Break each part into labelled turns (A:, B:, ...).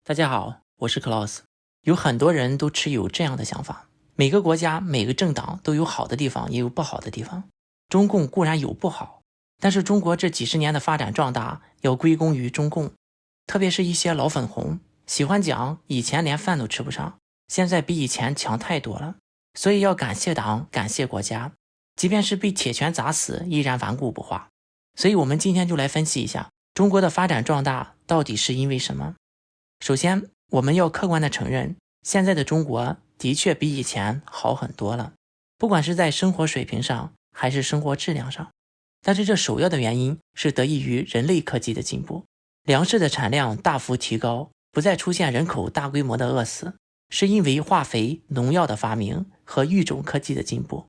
A: 大家好，我是 Klaus。有很多人都持有这样的想法，每个国家每个政党都有好的地方，也有不好的地方。中共固然有不好，但是中国这几十年的发展壮大要归功于中共。特别是一些老粉红喜欢讲以前连饭都吃不上，现在比以前强太多了，所以要感谢党，感谢国家，即便是被铁拳砸死依然顽固不化。所以我们今天就来分析一下中国的发展壮大到底是因为什么。首先，我们要客观地承认，现在的中国的确比以前好很多了，不管是在生活水平上还是生活质量上。但是这首要的原因是得益于人类科技的进步，粮食的产量大幅提高，不再出现人口大规模的饿死，是因为化肥、农药的发明和育种科技的进步。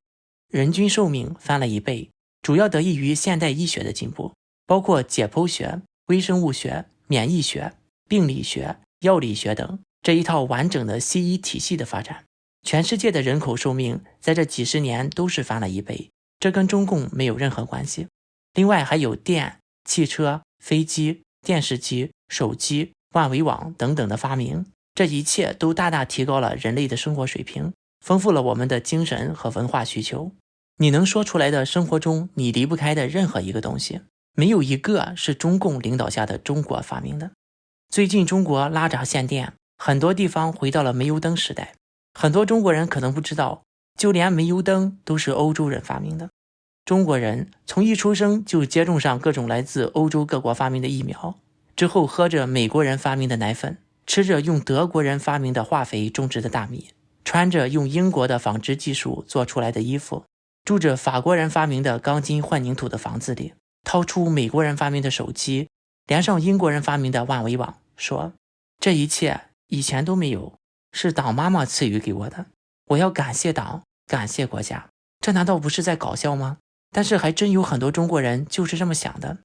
A: 人均寿命翻了1倍，主要得益于现代医学的进步，包括解剖学、微生物学、免疫学、病理学、药理学等这一套完整的西医体系的发展。全世界的人口寿命在这几十年都是翻了1倍，这跟中共没有任何关系。另外还有电、汽车、飞机、电视机、手机、万维网等等的发明，这一切都大大提高了人类的生活水平，丰富了我们的精神和文化需求。你能说出来的生活中你离不开的任何一个东西，没有一个是中共领导下的中国发明的。最近中国拉闸限电，很多地方回到了煤油灯时代。很多中国人可能不知道，就连煤油灯都是欧洲人发明的。中国人从一出生就接种上各种来自欧洲各国发明的疫苗，之后喝着美国人发明的奶粉，吃着用德国人发明的化肥种植的大米，穿着用英国的纺织技术做出来的衣服，住着法国人发明的钢筋混凝土的房子里，掏出美国人发明的手机，连上英国人发明的万维网，说这一切以前都没有，是党妈妈赐予给我的，我要感谢党，感谢国家。这难道不是在搞笑吗？但是还真有很多中国人就是这么想的。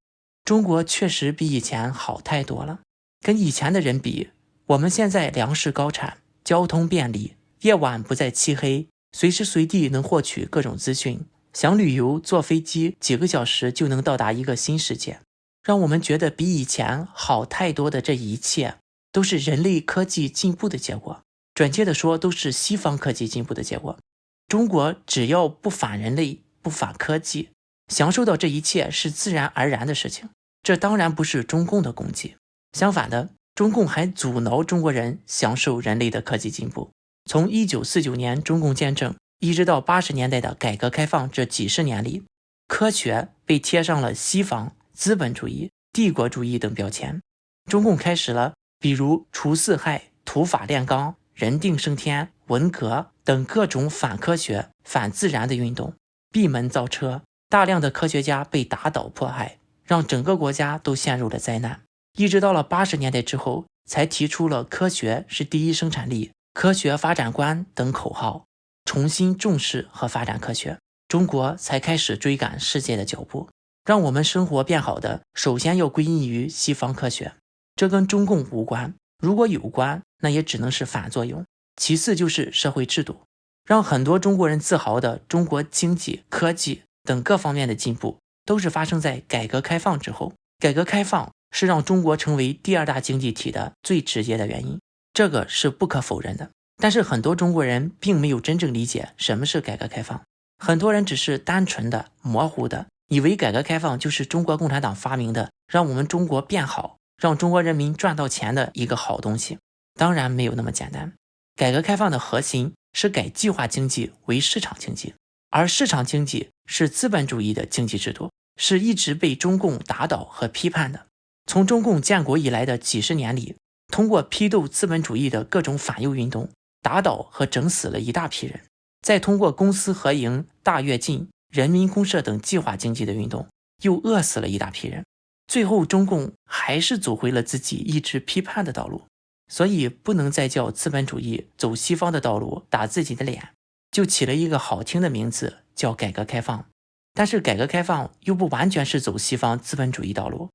A: 中国确实比以前好太多了，跟以前的人比，我们现在粮食高产，交通便利，夜晚不再漆黑，随时随地能获取各种资讯，想旅游坐飞机几个小时就能到达一个新世界。让我们觉得比以前好太多的这一切，都是人类科技进步的结果，准确的说都是西方科技进步的结果。中国只要不反人类，不反科技，享受到这一切是自然而然的事情，这当然不是中共的功绩。相反的，中共还阻挠中国人享受人类的科技进步。从1949年中共建政一直到80年代的改革开放这几十年里，科学被贴上了西方、资本主义、帝国主义等标签。中共开始了比如除四害、土法炼钢、人定胜天、文革等各种反科学、反自然的运动，闭门造车，大量的科学家被打倒迫害，让整个国家都陷入了灾难。一直到了80年代之后，才提出了科学是第一生产力、科学发展观等口号，重新重视和发展科学，中国才开始追赶世界的脚步。让我们生活变好的，首先要归因于西方科学，这跟中共无关，如果有关，那也只能是反作用。其次就是社会制度，让很多中国人自豪的中国经济、科技等各方面的进步，都是发生在改革开放之后。改革开放是让中国成为第2大经济体的最直接的原因，这个是不可否认的。但是很多中国人并没有真正理解什么是改革开放，很多人只是单纯的、模糊的以为改革开放就是中国共产党发明的，让我们中国变好，让中国人民赚到钱的一个好东西。当然没有那么简单。改革开放的核心是改计划经济为市场经济，而市场经济是资本主义的经济制度，是一直被中共打倒和批判的。从中共建国以来的几十年里，通过批斗资本主义的各种反右运动，打倒和整死了一大批人，再通过公私合营、大跃进、人民公社等计划经济的运动，又饿死了一大批人。最后中共还是走回了自己一直批判的道路，所以不能再叫资本主义走西方的道路打自己的脸，就起了一个好听的名字叫改革开放。但是改革开放又不完全是走西方资本主义道路，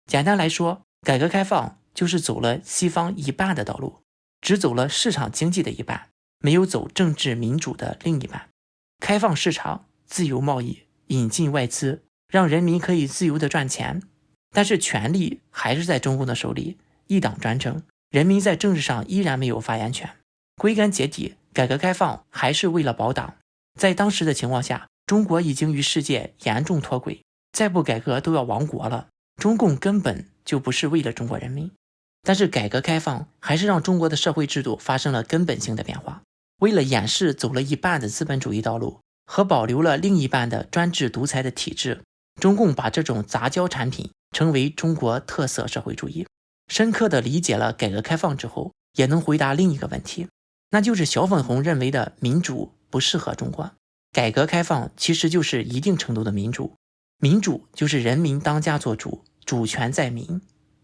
A: 简单来说，改革开放就是走了西方一半的道路，只走了市场经济的一半，没有走政治民主的另一半。开放市场、自由贸易、引进外资，让人民可以自由的赚钱，但是权力还是在中共的手里，一党专政，人民在政治上依然没有发言权。归根结底，改革开放还是为了保党。在当时的情况下，中国已经与世界严重脱轨，再不改革都要亡国了。中共根本就不是为了中国人民。但是改革开放还是让中国的社会制度发生了根本性的变化。为了掩饰走了一半的资本主义道路和保留了另一半的专制独裁的体制，中共把这种杂交产品称为中国特色社会主义。深刻地理解了改革开放之后，也能回答另一个问题，那就是小粉红认为的民主不适合中国。改革开放其实就是一定程度的民主，民主就是人民当家作主，主权在民。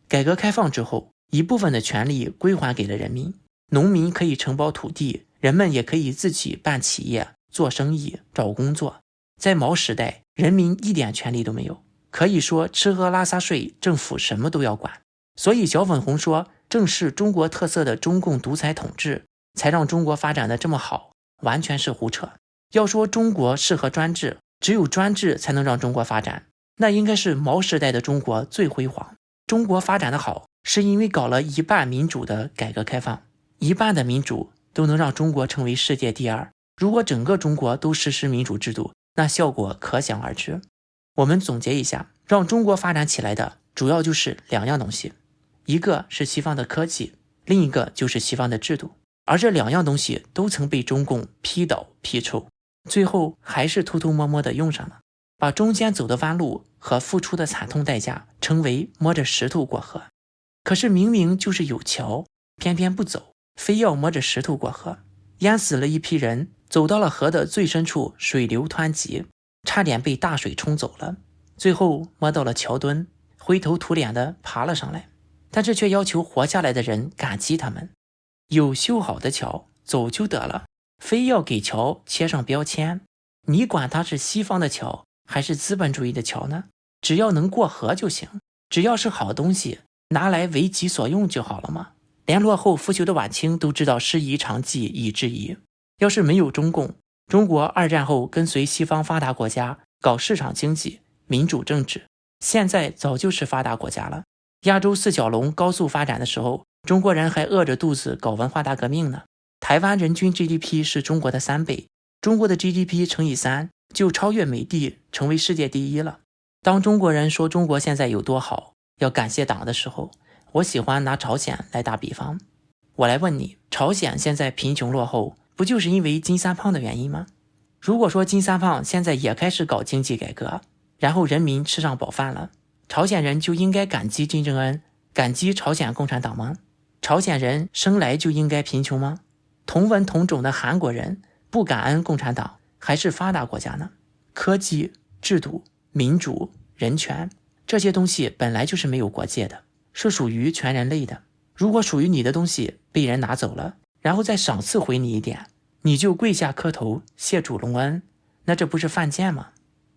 A: 改革开放之后，一部分的权利归还给了人民，农民可以承包土地，人们也可以自己办企业、做生意、找工作。在毛时代，人民一点权利都没有，可以说吃喝拉撒睡，政府什么都要管。所以小粉红说，正是中国特色的中共独裁统治才让中国发展的这么好，完全是胡扯。要说中国适合专制，只有专制才能让中国发展，那应该是毛时代的中国最辉煌。中国发展的好，是因为搞了一半民主的改革开放，一半的民主都能让中国成为世界第二。如果整个中国都实施民主制度，那效果可想而知。我们总结一下，让中国发展起来的主要就是两样东西，一个是西方的科技，另一个就是西方的制度。而这两样东西都曾被中共批倒批臭，最后还是偷偷摸摸地用上了，把中间走的弯路和付出的惨痛代价称为摸着石头过河。可是明明就是有桥，偏偏不走，非要摸着石头过河，淹死了一批人，走到了河的最深处，水流湍急，差点被大水冲走了。最后摸到了桥墩，灰头土脸的爬了上来，但是却要求活下来的人感激他们。有修好的桥，走就得了，非要给桥贴上标签，你管它是西方的桥还是资本主义的桥呢？只要能过河就行，只要是好东西，拿来为己所用就好了嘛。连落后腐朽的晚清都知道师夷长技以制夷。要是没有中共，中国二战后跟随西方发达国家搞市场经济、民主政治，现在早就是发达国家了。亚洲四小龙高速发展的时候，中国人还饿着肚子搞文化大革命呢。台湾人均 GDP 是中国的3倍，中国的 GDP 乘以3就超越美帝，成为世界第一了。当中国人说中国现在有多好，要感谢党的时候，我喜欢拿朝鲜来打比方。我来问你，朝鲜现在贫穷落后，不就是因为金三胖的原因吗？如果说金三胖现在也开始搞经济改革，然后人民吃上饱饭了，朝鲜人就应该感激金正恩，感激朝鲜共产党吗？朝鲜人生来就应该贫穷吗？同文同种的韩国人不感恩共产党，还是发达国家呢？科技、制度、民主、人权，这些东西本来就是没有国界的，是属于全人类的。如果属于你的东西被人拿走了，然后再赏赐回你一点，你就跪下磕头谢主隆恩，那这不是犯贱吗？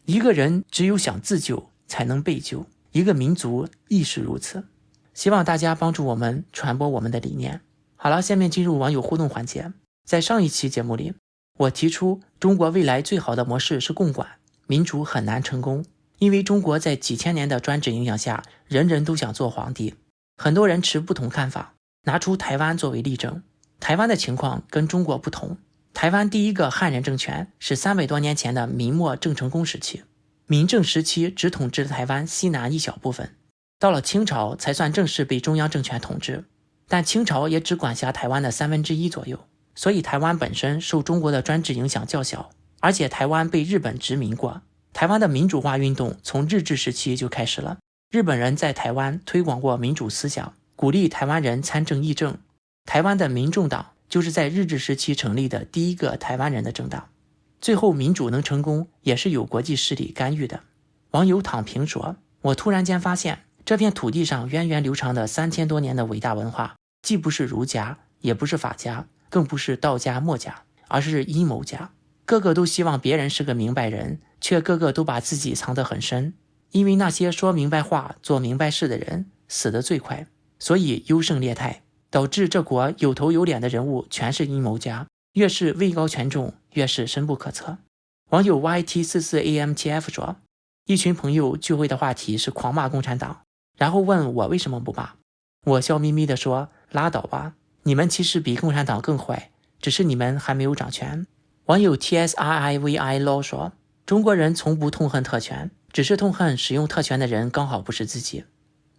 A: 一个人只有想自救才能被救，一个民族亦是如此。希望大家帮助我们传播我们的理念。好了，下面进入网友互动环节。在上一期节目里，我提出中国未来最好的模式是共管，民主很难成功，因为中国在几千年的专制影响下，人人都想做皇帝。很多人持不同看法，拿出台湾作为例证。台湾的情况跟中国不同，台湾第一个汉人政权是300多年前的明末郑成功时期，明郑时期只统治台湾西南一小部分，到了清朝才算正式被中央政权统治，但清朝也只管辖台湾的1/3左右，所以台湾本身受中国的专制影响较小，而且台湾被日本殖民过。台湾的民主化运动从日治时期就开始了，日本人在台湾推广过民主思想，鼓励台湾人参政议政。台湾的民众党就是在日治时期成立的第一个台湾人的政党。最后民主能成功，也是有国际势力干预的。网友躺平说，我突然间发现这片土地上源远流长的3000多年的伟大文化，既不是儒家，也不是法家，更不是道家墨家，而是阴谋家。个个都希望别人是个明白人，却个个都把自己藏得很深。因为那些说明白话做明白事的人死得最快，所以优胜劣汰，导致这国有头有脸的人物全是阴谋家，越是位高权重，越是深不可测。网友 YT44AM7F 说，一群朋友聚会的话题是狂骂共产党，然后问我为什么不骂。我笑眯眯地说，拉倒吧，你们其实比共产党更坏，只是你们还没有掌权。网友 TSRIVI Law 说，中国人从不痛恨特权，只是痛恨使用特权的人刚好不是自己。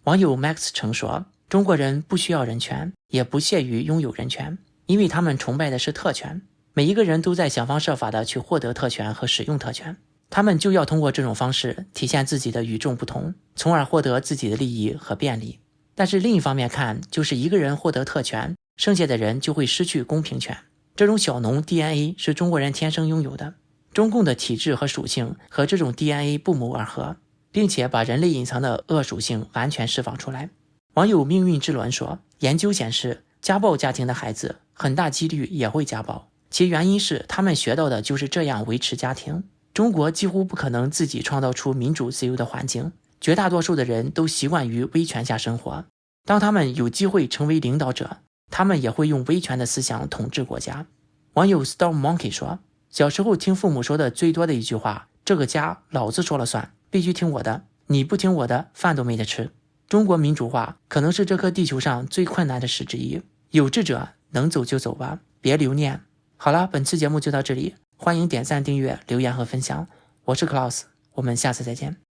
A: 网友 Max 曾说，中国人不需要人权，也不屑于拥有人权，因为他们崇拜的是特权。每一个人都在想方设法的去获得特权和使用特权，他们就要通过这种方式体现自己的与众不同，从而获得自己的利益和便利。但是另一方面看，就是一个人获得特权，剩下的人就会失去公平权。这种小农 DNA 是中国人天生拥有的，中共的体制和属性和这种 DNA 不谋而合，并且把人类隐藏的恶属性完全释放出来。网友命运之轮说，研究显示，家暴家庭的孩子很大几率也会家暴，其原因是他们学到的就是这样维持家庭。中国几乎不可能自己创造出民主自由的环境，绝大多数的人都习惯于威权下生活。当他们有机会成为领导者，他们也会用威权的思想统治国家。网友 Storm Monkey 说，小时候听父母说的最多的一句话，这个家老子说了算，必须听我的，你不听我的，饭都没得吃。中国民主化可能是这颗地球上最困难的事之一，有志者能走就走吧，别留念。好了，本次节目就到这里，欢迎点赞、订阅、留言和分享。我是 Klaus， 我们下次再见。